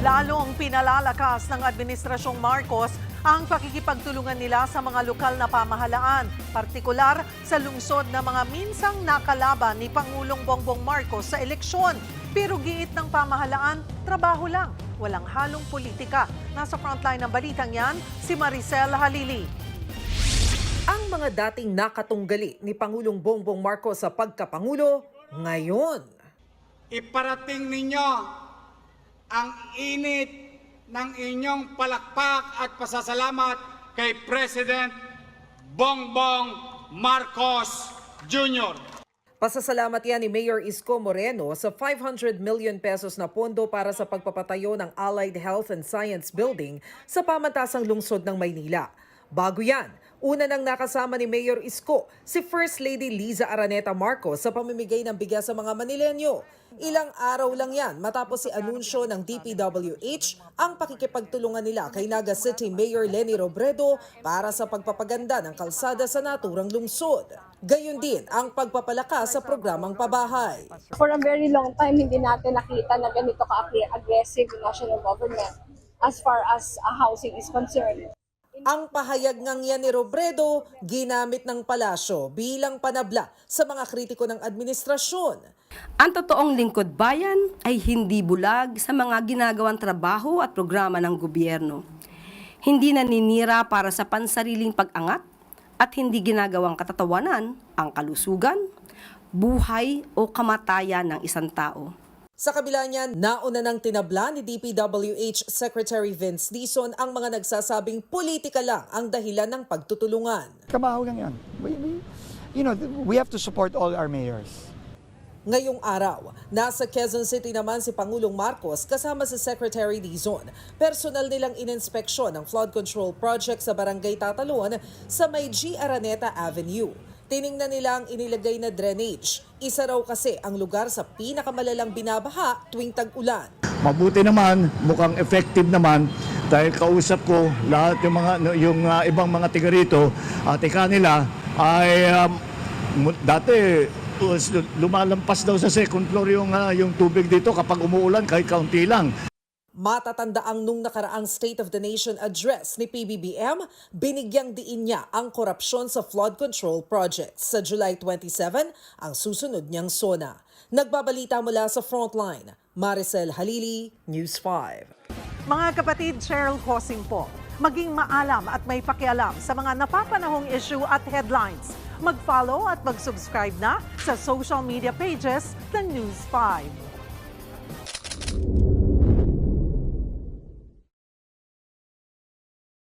Lalong pinalalakas ng Administrasyong Marcos ang pakikipagtulungan nila sa mga lokal na pamahalaan, partikular sa lungsod na mga minsang nakalaban ni Pangulong Bongbong Marcos sa eleksyon. Pero giit ng pamahalaan, trabaho lang, walang halong politika. Nasa frontline ng balitang yan, si Maricel Halili. Ang mga dating nakatunggali ni Pangulong Bongbong Marcos sa pagkapangulo, ngayon iparating ninyo ang init ng inyong palakpak at pasasalamat kay President Bongbong Marcos Jr. Pasasalamat yan ni Mayor Isko Moreno sa 500 million pesos na pondo para sa pagpapatayo ng Allied Health and Science Building sa pamantasang lungsod ng Maynila. Bago yan, una nang nakasama ni Mayor Isko si First Lady Liza Araneta Marcos sa pamimigay ng bigas sa mga Manilenyo. Ilang araw lang yan matapos si anunsyo ng DPWH ang pakikipagtulungan nila kay Naga City Mayor Leni Robredo para sa pagpapaganda ng kalsada sa naturang lungsod. Gayon din ang pagpapalakas sa programang pabahay. For a very long time, hindi natin nakita na ganito ka-aggressive yung national government as far as housing is concerned. Ang pahayag ngang yan ni Robredo, ginamit ng palasyo bilang panabla sa mga kritiko ng administrasyon. Ang totoong lingkod bayan ay hindi bulag sa mga ginagawang trabaho at programa ng gobyerno. Hindi naninira para sa pansariling pag-angat at hindi ginagawang katatawanan ang kalusugan, buhay o kamatayan ng isang tao. Sa kabila niyan, nauna nang tinabla ni DPWH Secretary Vince Dizon ang mga nagsasabing politika lang ang dahilan ng pagtutulungan. Trabaho lang yan. We have to support all our mayors. Ngayong araw, nasa Quezon City naman si Pangulong Marcos kasama si Secretary Dizon. Personal nilang ininspeksyon ang flood control project sa Barangay Tatalon sa may G. Araneta Avenue. Tiningnan nila ang inilagay na drainage. Isa raw kasi ang lugar sa pinakamalalang binabaha tuwing tag-ulan. Mabuti naman, mukhang effective naman dahil kausap ko lahat yung ibang mga tiga rito at nila ay dati lumalampas daw sa second floor yung tubig dito kapag umuulan kahit kaunti lang. Matatandaang nung nakaraang State of the Nation address ni PBBM, binigyang diin niya ang korupsyon sa flood control projects. Sa July 27, ang susunod niyang SONA. Nagbabalita mula sa Frontline, Maricel Halili, News 5. Mga kapatid, Cheryl Hosing po. Maging maalam at may pakialam sa mga napapanahong issue at headlines. Mag-follow at mag-subscribe na sa social media pages ng News 5.